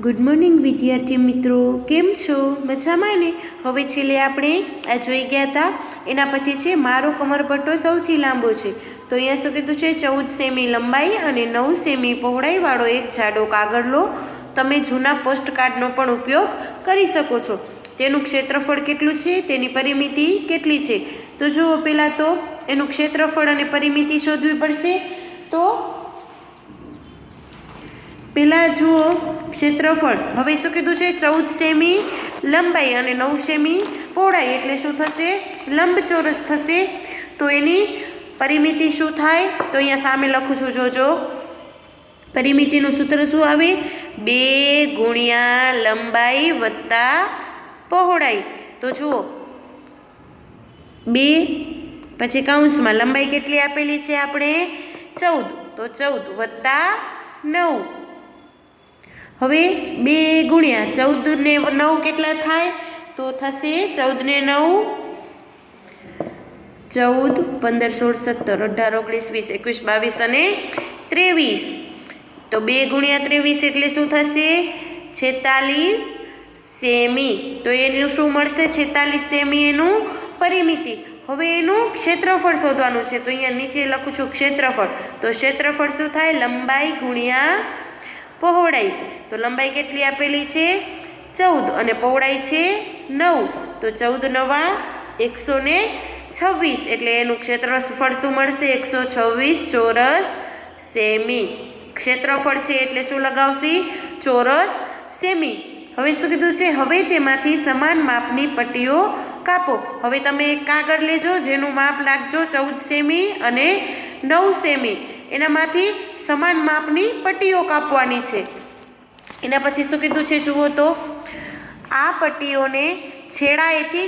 Good morning વિદ્યાર્થી મિત્રો, કેમ છો? મજામાં ને? હવે છેલ્લે આપણે આ જોઈ ગયા હતા. એના પછી છે મારો કમરપટ્ટો સૌથી લાંબો છે. તો અહીંયા શું કીધું છે? 14 સેમી લંબાઈ અને 9 સેમી પહોળાઈવાળો એક જાડો કાગળ લો. તમે જૂના પોસ્ટકાર્ડનો પણ ઉપયોગ કરી શકો છો. તેનું ક્ષેત્રફળ કેટલું છે, તેની પરિમિતિ કેટલી છે? તો જુઓ, પહેલાં તો એનું ક્ષેત્રફળ અને પરિમિતિ શોધવી પડશે. તો પહેલાં જુઓ ક્ષેત્રફળ. હવે શું કીધું છે? 14 સેમી લંબાઈ અને 9 સેમી પહોળાઈ એટલે શું થશે? લંબચોરસ થશે. તો એની પરિમિતિ શું થાય? તો અહીંયા સામે લખું છું, જોજો. પરિમિતિનું સૂત્ર શું આવે? 2 ગુણ્યા લંબાઈ વત્તા પહોળાઈ. તો જુઓ, 2 પછી કૌંસમાં લંબાઈ કેટલી આપેલી છે આપણે? 14. તો 14 વત્તા 9. હવે 2 ગુણ્યા 14 ને 9 કેટલા થાય? તો થશે 14 ને 9 14, 15, 16, 17, 18, 19, 20, 21, 22 અને 23. તો 2 ગુણ્યા 23 એટલે શું થશે? 46 સેમી. તો એનું શું મળશે? 46 સેમી એનું પરિમિતિ. હવે એનું ક્ષેત્રફળ શોધવાનું છે. તો અહીંયા નીચે લખું છું ક્ષેત્રફળ. તો ક્ષેત્રફળ શું થાય? લંબાઈ ગુણ્યા પહોળાઈ. તો લંબાઈ કેટલી આપેલી છે? 14 અને પહોળાઈ છે 9. તો 14 નવા 126 એટલે એનું ક્ષેત્રફળ શું મળશે? 126 ચોરસ સેમી. ક્ષેત્રફળ છે એટલે શું લગાવશે? ચોરસ સેમી. હવે શું કીધું છે? હવે તેમાંથી સમાન માપની પટ્ટીઓ કાપો. હવે તમે એક કાગળ લેજો, જેનું માપ લાગજો 14 સેમી અને 9 સેમી. એનામાંથી સમાન માપની પટ્ટીઓ કાપવાની છે. એના પછી શું કીધું છે? જુઓ તો, આ પટ્ટીઓને છેડાઓને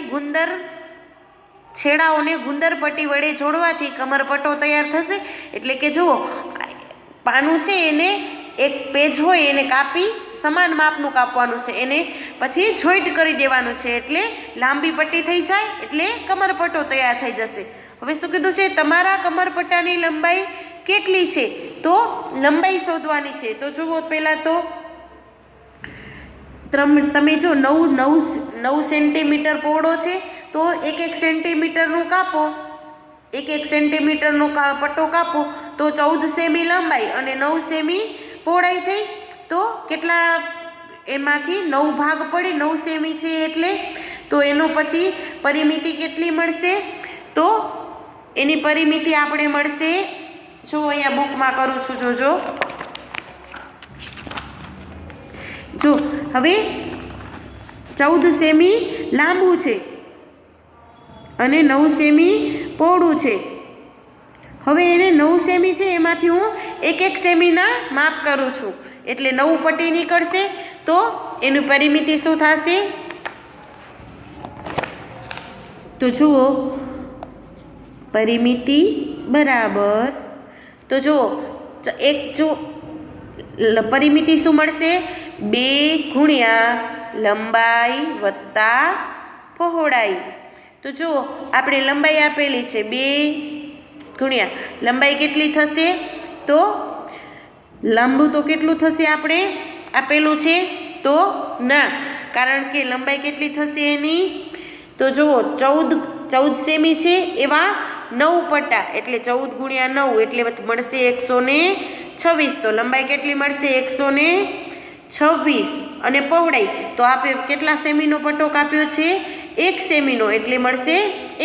ગુંદર પટ્ટી વડે જોડવાથી કમરપટ્ટો તૈયાર થશે. એટલે કે જુઓ, પાનું છે એને એક પેજ હોય એને કાપી સમાન માપનું કાપવાનું છે. એને પછી જોઈન્ટ કરી દેવાનું છે એટલે લાંબી પટ્ટી થઈ જાય એટલે કમરપટ્ટો તૈયાર થઈ જશે. હવે શું કીધું છે? તમારા કમરપટ્ટાની લંબાઈ કેટલી છે? તો લંબાઈ શોધવાની છે. તો જુઓ, પહેલાં તો તમે જો 9 સેન્ટીમીટર પહોળો છે તો 1 સેન્ટીમીટરનું કાપો. 1 સેન્ટીમીટરનો પટ્ટો કાપો તો 14 સેમી લંબાઈ અને 9 સેમી પહોળાઈ થઈ. તો કેટલા? એમાંથી 9 ભાગ પડે, 9 સેમી છે એટલે. તો એનો પછી પરિમિતિ કેટલી મળશે? તો એની પરિમિતિ આપણે મળશે, જો અહીંયા બુકમાં કરું છું, જોજો. જો હવે 14 સેમી લાંબુ છે અને 9 સેમી પહોળું છે. હવે એને 9 સેમી છે એમાંથી હું 1 સેમીના માપ કરું છું એટલે 9 પટ્ટી નીકળશે. તો એની પરિમિતિ શું થશે? તો જુઓ, પરિમિતિ બરાબર. તો જુઓ, પરિમિતિ શું મળશે? 2 ગુણ્યા લંબાઈ વત્તા પહોળાઈ. તો જુઓ, આપણે લંબાઈ આપેલી છે 2 ગુણ્યા લંબાઈ કેટલી થશે? તો લાંબુ તો કેટલું થશે આપણે આપેલું છે? તો ના, કારણ કે લંબાઈ કેટલી થશે એની? તો જુઓ, 14 સેમી છે એવા 9 પટ્ટા એટલે 14 ગુણ્યા 9 એટલે મળશે 126. તો લંબાઈ કેટલી મળશે? 126. અને પહોળાઈ તો આપણે કેટલા સેમીનો પટ્ટો કાપ્યો છે? 1 સેમીનો એટલે મળશે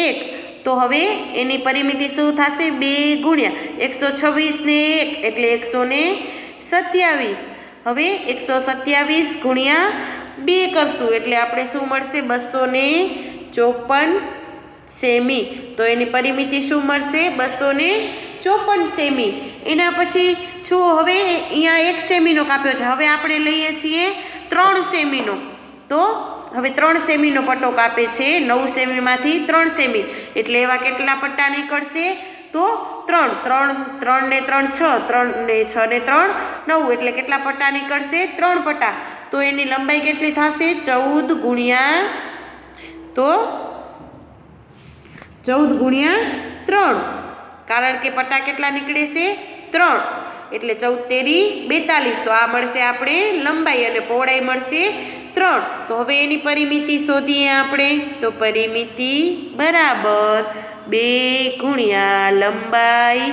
1. તો હવે એની પરિમિતિ શું થશે? 2 ગુણ્યા 126 ને 1 એટલે 127. હવે 127 ગુણ્યા 2 કરશું એટલે આપણે શું મળશે? 254 સેમી. તો એની પરિમિતિ શું મળશે? 254 સેમી. એના પછી જુઓ, હવે અહીંયા 1 સેમીનો કાપ્યો છે. હવે આપણે લઈએ છીએ 3 સેમીનો. તો હવે 3 સેમીનો પટ્ટો કાપે છે. 9 સેમીમાંથી 3 સેમી એટલે એવા કેટલા પટ્ટા નીકળશે? તો 3 ને 3 6, 3 ને 6 ને 3 9 એટલે કેટલા પટ્ટા નીકળશે? 3 પટ્ટા. તો એની લંબાઈ કેટલી થશે? 14 ગુણ્યા 3, કારણ કે પટ્ટા કેટલા નીકળે છે? 3. એટલે 14 તેરી 42, તો આ મળશે આપણે લંબાઈ અને પહોળાઈ મળશે 3. તો હવે એની પરિમિતિ શોધીએ આપણે. તો પરિમિતિ બરાબર 2 ગુણ્યા લંબાઈ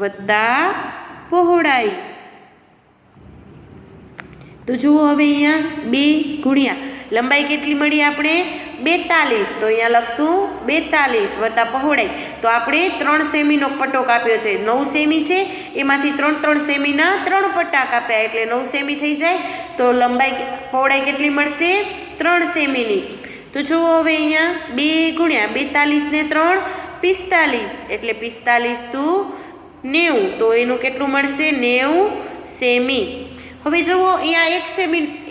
વત્તા પહોળાઈ. તો જુઓ હવે અહીંયા 2 ગુણ્યા લંબાઈ કેટલી મળી આપણે 42, તો અહીંયા લખશું 42 વત્તા પહોળાઈ. તો આપણે 3 સેમીનો પટ્ટો કાપ્યો છે. 9 સેમી છે, એમાંથી 3 સેમીના 3 પટ્ટા કાપ્યા એટલે 9 સેમી થઈ જાય. તો પહોળાઈ કેટલી મળશે 3 સેમીની. તો જુઓ હવે અહીંયા 2 ગુણ્યા 42 ને 3 45, એટલે 45 × 90, તો એનું કેટલું મળશે 90 સેમી. હવે જુઓ અહીંયા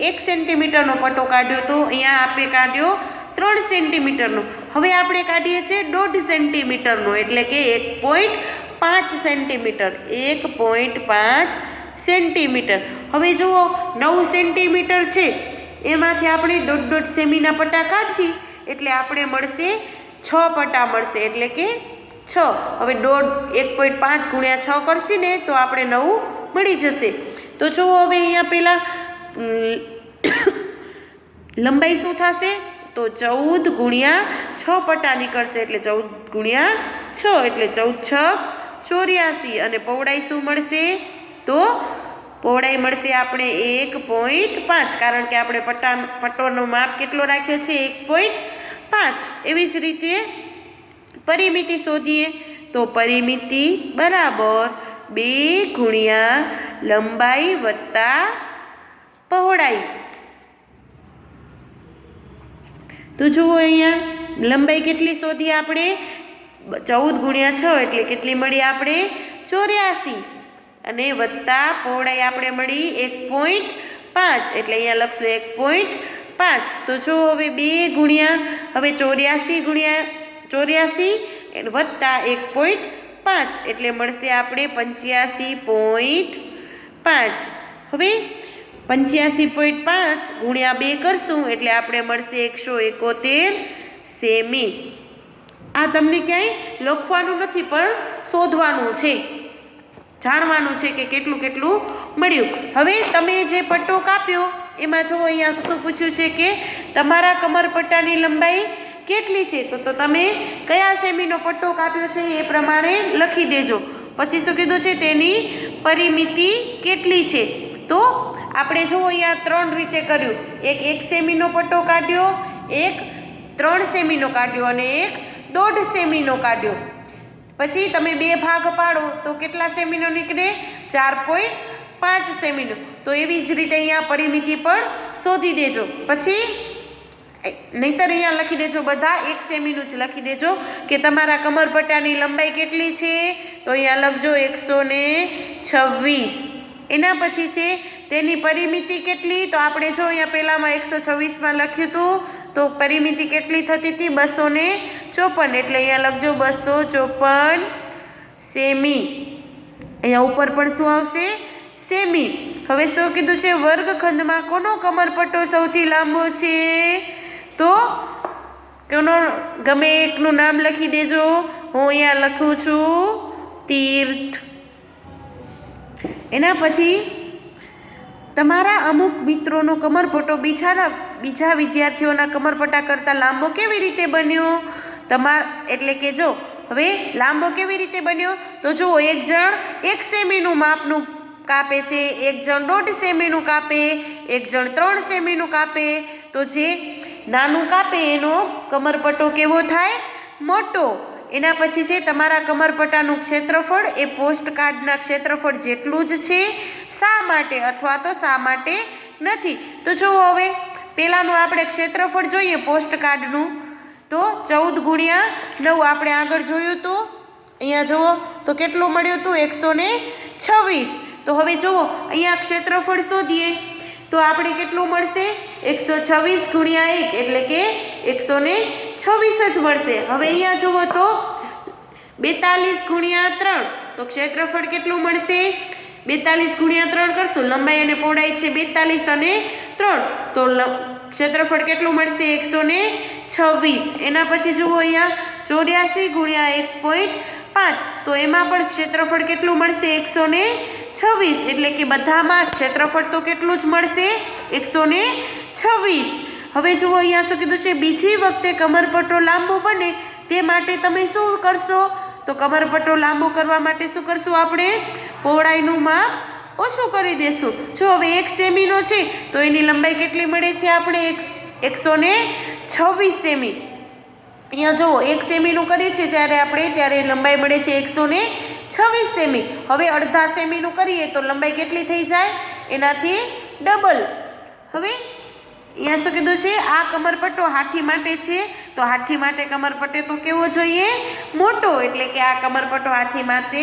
1 સેન્ટીમીટરનો પટ્ટો કાઢ્યો, તો અહીંયા આપણે કાઢ્યો 3 સેન્ટીમીટરનો. હવે આપણે કાઢીએ છીએ 1.5 સેન્ટીમીટરનો, એટલે કે 1.5 સેન્ટીમીટર. 1.5 સેન્ટીમીટર. હવે જુઓ 9 સેન્ટીમીટર છે, એમાંથી આપણે 1.5 સેમીના પટ્ટા કાઢશી એટલે આપણે મળશે 6 પટ્ટા મળશે, એટલે કે 6. હવે 1.5 ગુણ્યા 6 કરશી ને તો આપણે 9 મળી જશે. તો જુઓ હવે અહીંયા પહેલાં લંબાઈ શું થશે? તો 14 ગુણ્યા 6 પટ્ટા નીકળશે, એટલે 14 ગુણ્યા 6 એટલે 14 × 6 84. અને પહોળાઈ શું મળશે? તો પહોળાઈ મળશે આપણે 1.5, કારણ કે આપણે પટ્ટોનો માપ કેટલો રાખ્યો છે 1.5. એવી જ રીતે પરિમિતિ શોધીએ. તો પરિમિતિ બરાબર 2 ગુણ્યા લંબાઈ વત્તા પહોળાઈ. તો જુઓ અહીંયા લંબાઈ કેટલી શોધી આપણે 14 ગુણ્યા 6 એટલે કેટલી મળી આપણે 84, અને વત્તા પહોળાઈ આપણે મળી 1.5, એટલે અહીંયા લખશું 1.5. તો જો હવે 2 ગુણ્યા હવે 84 ગુણ્યા 84 વત્તા 1.5 એટલે મળશે આપણે 85.5. હવે 85.5 ગુણ્યા 2 કરશું એટલે આપણે મળશે 171 સેમી. આ તમને ક્યાંય લખવાનું નથી પણ શોધવાનું છે, જાણવાનું છે કે કેટલું કેટલું મળ્યું. હવે તમે જે પટ્ટો કાપ્યો એમાં જો અહીંયા શું પૂછ્યું છે કે તમારા કમરપટ્ટાની લંબાઈ કેટલી છે? તો તમે કયા સેમીનો પટ્ટો કાપ્યો છે એ પ્રમાણે લખી દેજો. પછી શું કીધું છે? તેની પરિમિતિ કેટલી છે? તો આપણે જો અહીંયા 3 રીતે કર્યું. એક 1 સેમીનો પટ્ટો કાઢ્યો, એક 3 સેમીનો કાઢ્યો અને એક 1.5 સેમીનો કાઢ્યો. પછી તમે 2 ભાગ પાડો તો કેટલા સેમીનો નીકળે? 4.5 સેમીનો. તો એવી જ રીતે અહીંયા પરિમિતિ પણ શોધી દેજો. પછી નહીંતર અહીંયા લખી દેજો, બધા 1 સેમીનું જ લખી દેજો કે તમારા કમરપટ્ટાની લંબાઈ કેટલી છે? તો અહીંયા લખજો 126. એના પછી છે તેની પરિમિતિ કેટલી? તો આપણે જો અહીંયા પહેલાંમાં 126માં લખ્યું હતું, તો પરિમિતિ કેટલી થતી હતી? 254, એટલે અહીંયા લખજો 254 સેમી. અહીંયા ઉપર પણ શું આવશે? સેમી. હવે શું કીધું છે? વર્ગખંડમાં કોનો કમરપટ્ટો સૌથી લાંબો છે? તો કોનો ગમે એકનું નામ લખી દેજો. હું અહીંયા લખું છું તીર્થ. એના પછી તમારા અમુક મિત્રોનો કમરપટ્ટો બીજા વિદ્યાર્થીઓના કમરપટ્ટા કરતાં લાંબો કેવી રીતે બન્યો? એટલે કે જો હવે લાંબો કેવી રીતે બન્યો? તો જુઓ, એક જણ 1 સેમીનું માપનું કાપે છે, એક જણ 1.5 સેમીનું કાપે, એક જણ 3 સેમીનું કાપે. તો જે નાનું કાપે એનો કમરપટ્ટો કેવો થાય? મોટો. એના પછી છે તમારા કમરપટ્ટાનું ક્ષેત્રફળ એ પોસ્ટકાર્ડના ક્ષેત્રફળ જેટલું જ છે. શા માટે અથવા તો શા માટે નથી? તો જુઓ, હવે પહેલાંનું આપણે ક્ષેત્રફળ જોઈએ પોસ્ટકાર્ડનું. તો 14 ગુણ્યા 9 આપણે આગળ જોયું હતું. અહીંયા જુઓ તો કેટલું મળ્યું હતું? 126. તો હવે જુઓ અહીંયા ક્ષેત્રફળ શોધીએ તો આપણે કેટલું મળશે? 126 ગુણ્યા 1 એટલે કે 126 જ મળશે. હવે અહીંયા જુઓ તો 42 ગુણ્યા 3, તો ક્ષેત્રફળ કેટલું મળશે? 42 ગુણ્યા 3 કરશું, લંબાઈ અને પહોળાઈ છે 42 અને 3, તો ક્ષેત્રફળ કેટલું મળશે? 126. એના પછી જુઓ અહીંયા 84 ગુણ્યા 1.5, 5, તો એમાં પણ ક્ષેત્રફળ કેટલું મળશે? 126. એટલે કે બધામાં ક્ષેત્રફળ તો કેટલું જ મળશે? 126. હવે જુઓ અહીંયા શું કીધું છે? બીજી વખતે કમરપટ્ટો લાંબો બને તે માટે તમે શું કરશો? તો કમરપટ્ટો લાંબો કરવા માટે શું કરશું આપણે? પહોળાઈનું માપ ઓછું કરી દેશું. જો હવે 1 સેમીનો છે તો એની લંબાઈ કેટલી મળે છે આપણે? 126 સેમી. અહીંયા જુઓ 1 સેમીનું કરીએ છીએ ત્યારે લંબાઈ મળે છે 126 સેમી. હવે અડધા સેમીનું કરીએ તો લંબાઈ કેટલી થઈ જાય? એનાથી ડબલ. હવે અહીંયા શું કીધું છે? આ કમરપટ્ટો હાથી માટે છે, તો હાથી માટે કમરપટ્ટો તો કેવો જોઈએ? મોટો. એટલે કે આ કમરપટ્ટો હાથી માટે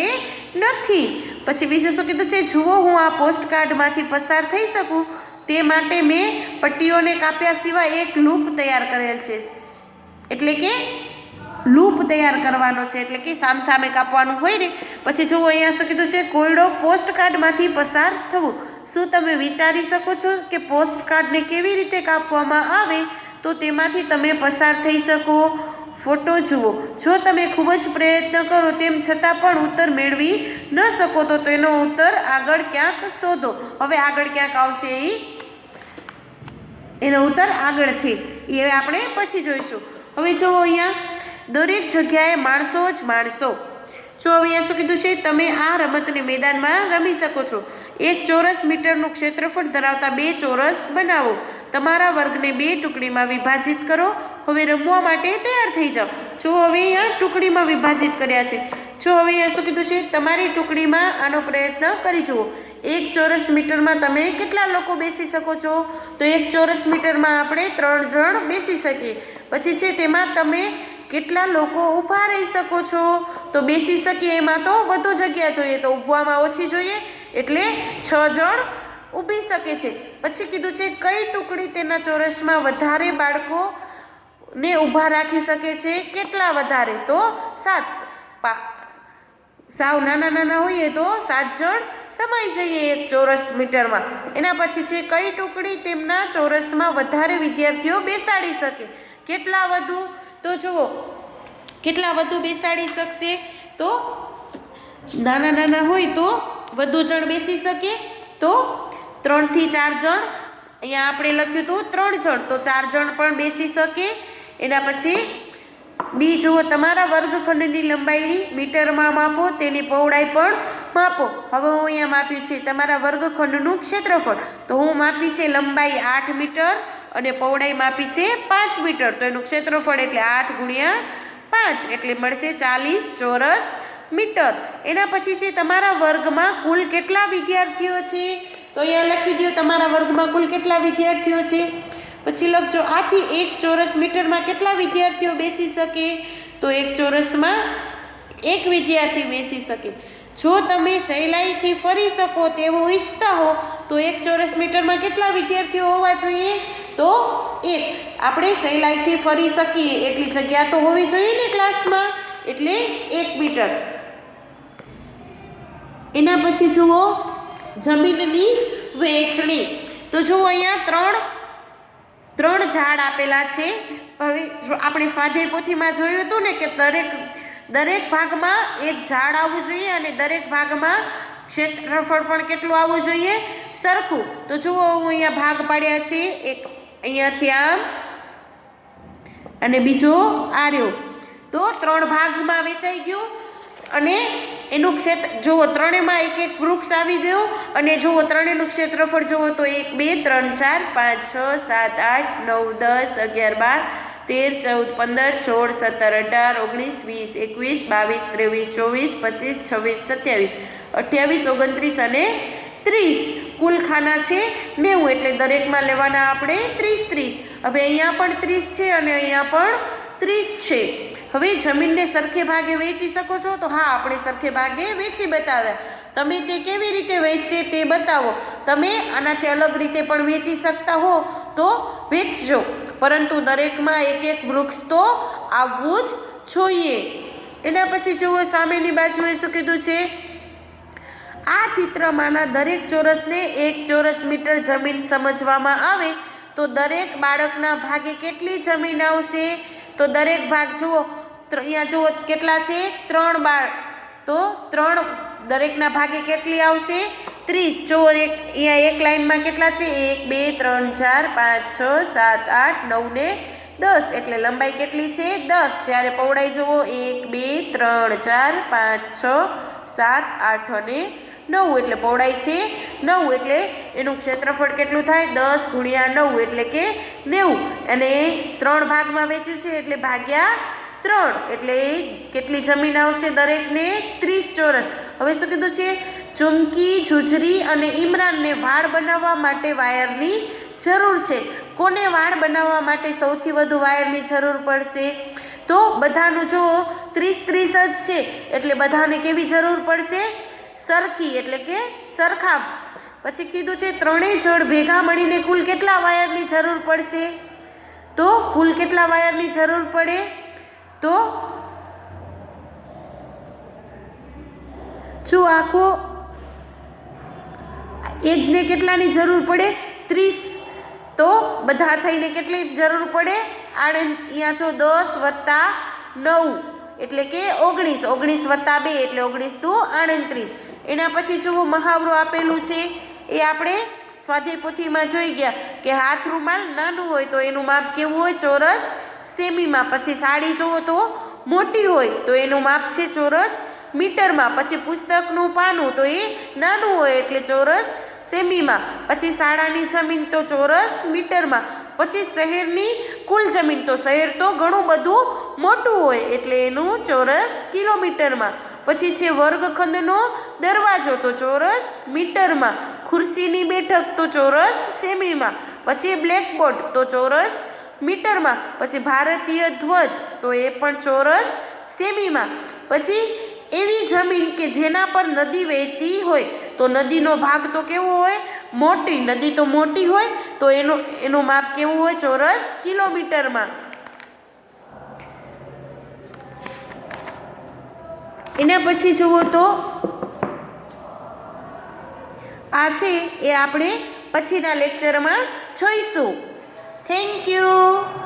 નથી. પછી બીજું શું કીધું છે? જુઓ, હું આ પોસ્ટકાર્ડમાંથી પસાર થઈ શકું તે માટે મેં પટ્ટીઓને કાપ્યા સિવાય એક લૂપ તૈયાર કરેલ છે. એટલે કે લૂપ તૈયાર કરવાનો છે, એટલે કે સામસામે કાપવાનું હોય ને. પછી જુઓ અહીંયા શું કીધું છે? કોયડો પોસ્ટકાર્ડમાંથી પસાર થવું. શું તમે વિચારી શકો છો કે પોસ્ટકાર્ડને કેવી રીતે કાપવામાં આવે તો તેમાંથી તમે પસાર થઈ શકો? ફોટો જુઓ. જો તમે ખૂબ જ પ્રયત્ન કરો તેમ છતાં પણ ઉત્તર મેળવી ન શકો તો તેનો ઉત્તર આગળ ક્યાંક શોધો. હવે આગળ ક્યાંક આવશે એનો ઉત્તર આગળ છે એ આપણે પછી જોઈશું. હવે જુઓ અહીંયા દરેક જગ્યાએ માણસો જ માણસો. જો હવે અહીંયા શું કીધું છે? તમે આ રમતને મેદાનમાં રમી શકો છો. 1 ચોરસ મીટરનું ક્ષેત્રફળ ધરાવતા 2 ચોરસ બનાવો. તમારા વર્ગને 2 ટુકડીમાં વિભાજિત કરો. હવે રમવા માટે તૈયાર થઈ જાઓ. જો હવે અહીંયા ટુકડીમાં વિભાજિત કર્યા છે. જો હવે અહીંયા શું કીધું છે? તમારી ટુકડીમાં આનો પ્રયત્ન કરી જુઓ. 1 ચોરસ મીટરમાં તમે કેટલા લોકો બેસી શકો છો? તો 1 ચોરસ મીટરમાં આપણે 3 જણ બેસી શકીએ. પછી છે તેમાં તમે કેટલા લોકો ઊભા રહી શકો છો? તો બેસી શકીએ એમાં તો વધુ જગ્યા જોઈએ, તો ઊભવામાં ઓછી જોઈએ, એટલે 6 જણ ઊભી શકે છે. પછી કીધું છે કઈ ટુકડી તેના ચોરસમાં વધારે બાળકોને ઊભા રાખી શકે છે? કેટલા વધારે? તો 7. સાવ નાના હોઈએ તો 7 જણ સમાઈ જઈએ 1 ચોરસ મીટરમાં. એના પછી છે કઈ ટુકડી તેમના ચોરસમાં વધારે વિદ્યાર્થીઓ બેસાડી શકે? કેટલા વધુ? તો જુઓ કેટલા વધુ બેસાડી શકશે? તો નાના હોય તો વધુ જણ બેસી શકે, તો 3 થી 4 જણ. અહીંયા આપણે લખ્યું હતું 3 જણ, તો 4 જણ પણ બેસી શકે. એના પછી બી જુઓ, તમારા વર્ગખંડની લંબાઈ મીટરમાં માપો, તેની પહોળાઈ પણ માપો. હવે હું અહીંયા માપ્યું છે તમારા વર્ગખંડનું ક્ષેત્રફળ, તો હું માપી છે લંબાઈ 8 મીટર અને પહોળાઈ માપી છે 5 મીટર. તો એનું ક્ષેત્રફળ એટલે 8 ગુણ્યા 5 એટલે મળશે 40 ચોરસ મીટર. એના પછી છે તમારા વર્ગમાં કુલ કેટલા વિદ્યાર્થીઓ છે? તો અહીંયા લખી દો તમારા વર્ગમાં કુલ કેટલા વિદ્યાર્થીઓ છે. પછી લખજો આથી 1 ચોરસ મીટરમાં કેટલા વિદ્યાર્થીઓ બેસી શકે? તો 1 ચોરસમાં 1 વિદ્યાર્થી બેસી શકે. જો તમે સહેલાઈથી ફરી શકો તેવું ઈચ્છતા હો તો 1 ચોરસ મીટરમાં કેટલા વિદ્યાર્થીઓ હોવા જોઈએ? તો 1. આપણે સહેલાઈથી ફરી શકીએ એટલી જગ્યા તો હોવી જોઈએ ને ક્લાસમાં, એટલે 1 મીટર. એના પછી જુઓ જમીનની વહેંચણી. તો જુઓ અહીંયા ત્રણ ઝાડ આપેલા છે. હવે આપણે સ્વાધ્યાય પોથીમાં જોયું હતું ને કે દરેક ભાગમાં એક ઝાડ આવવું જોઈએ અને દરેક ભાગમાં ક્ષેત્રફળ પણ કેટલું આવવું જોઈએ? સરખું. તો જુઓ હું અહીંયા ભાગ પાડ્યા છે, એક અહીંયાથી આમ અને બીજો આ રહ્યો. તો 3 ભાગમાં વેચાઈ ગયું અને એનું ક્ષેત્ર જુઓ, ત્રણેયમાં એક વૃક્ષ આવી ગયું અને જુઓ ત્રણેયનું ક્ષેત્રફળ જુઓ તો 1 2 3 4 5 6 7 8 9 10 11 12 13 14 15 16 17 18 19 20 21 22 23 24 25 26 27 28 29 અને 30. કુલ ખાના છે 90, એટલે દરેકમાં લેવાના આપણે 30. હવે અહીંયા પણ 30 છે અને અહીંયા પણ 30 છે. હવે જમીનને સરખે ભાગે વેચી શકો છો? તો હા, આપણે સરખે ભાગે વેચી બતાવ્યા. તમે તે કેવી રીતે વેચશે તે બતાવો. તમે આનાથી અલગ રીતે પણ વેચી શકતા હો તો વેચજો, પરંતુ દરેકમાં એક વૃક્ષ તો આવવું જ જોઈએ. એના પછી જુઓ સામેની બાજુએ શું કીધું છે? આ ચિત્રમાંના દરેક ચોરસને 1 ચોરસ મીટર જમીન સમજવામાં આવે તો દરેક બાળકના ભાગે કેટલી જમીન આવશે? તો દરેક ભાગ જુઓ અહીંયા જુઓ કેટલા છે? 3 બાળક. તો 3 દરેકના ભાગે કેટલી આવશે 30. જો અહીંયા એક લાઈનમાં કેટલા છે 1 2 3 4 5 6 7 8 9 ને 10 એટલે લંબાઈ કેટલી છે 10. જ્યારે પહોળાઈ જુઓ 1 2 3 4 5 6 7 8 અને 9 એટલે પહોળાઈ છે 9 એટલે એનું ક્ષેત્રફળ કેટલું થાય 10 ગુણ્યા 9 એટલે કે 90 અને 3 ભાગમાં વેચ્યું છે એટલે ભાગ્યા 3 એટલે કેટલી જમીન આવશે દરેકને 30 ચોરસ. હવે શું કીધું છે ચુમકી ઝુઝરી અને ઇમરાનને વાડ બનાવવા માટે વાયરની જરૂર છે. કોને વાડ બનાવવા માટે સૌથી વધુ વાયરની જરૂર પડશે તો બધાનું જો 30-30 જ છે એટલે બધાને કેવી જરૂર પડશે સરખી એટલે કે સરખા. પછી કીધું છે ત્રણેય જળ ભેગા મળીને કુલ કેટલા વાયરની જરૂર પડશે તો કુલ કેટલા વાયરની જરૂર પડે તો જો આખો એકને કેટલાની જરૂર પડે 30 તો બધા થઈને કેટલી જરૂર પડે અહીંયા જો 10 વત્તા 9 એટલે કે 19 19 વત્તા 2 એટલે 19 દુ 38. એના પછી જુઓ મહાવરો આપેલું છે એ આપણે સ્વાધ્યાય પોથીમાં જોઈ ગયા કે હાથ રૂમાલ નાનું હોય તો એનું માપ કેવું હોય ચોરસ સેમીમાં. પછી સાડી જુઓ તો મોટી હોય તો એનું માપ છે ચોરસ મીટરમાં. પછી પુસ્તકનું પાનું તો એ નાનું હોય એટલે ચોરસ સેમીમાં. પછી શાળાની જમીન તો ચોરસ મીટરમાં. પછી શહેરની કુલ જમીન તો શહેર તો ઘણું બધું મોટું હોય એટલે એનું ચોરસ કિલોમીટરમાં. પછી છે વર્ગખંડનો દરવાજો તો ચોરસ મીટરમાં. ખુરશીની બેઠક તો ચોરસ સેમીમાં. પછી બ્લેકબોર્ડ તો ચોરસ મીટરમાં. પછી ભારતીય ધ્વજ તો એ પણ ચોરસ સેમીમાં. પછી એવી જમીન કે જેના પર નદી વહેતી હોય તો નદીનો ભાગ તો કેવો હોય મોટી. નદી તો મોટી હોય તો એનું માપ કેવું હોય ચોરસ કિલોમીટરમાં. એના પછી જુઓ તો આ છે એ આપણે પછીના લેક્ચરમાં જોઈશું. Thank you.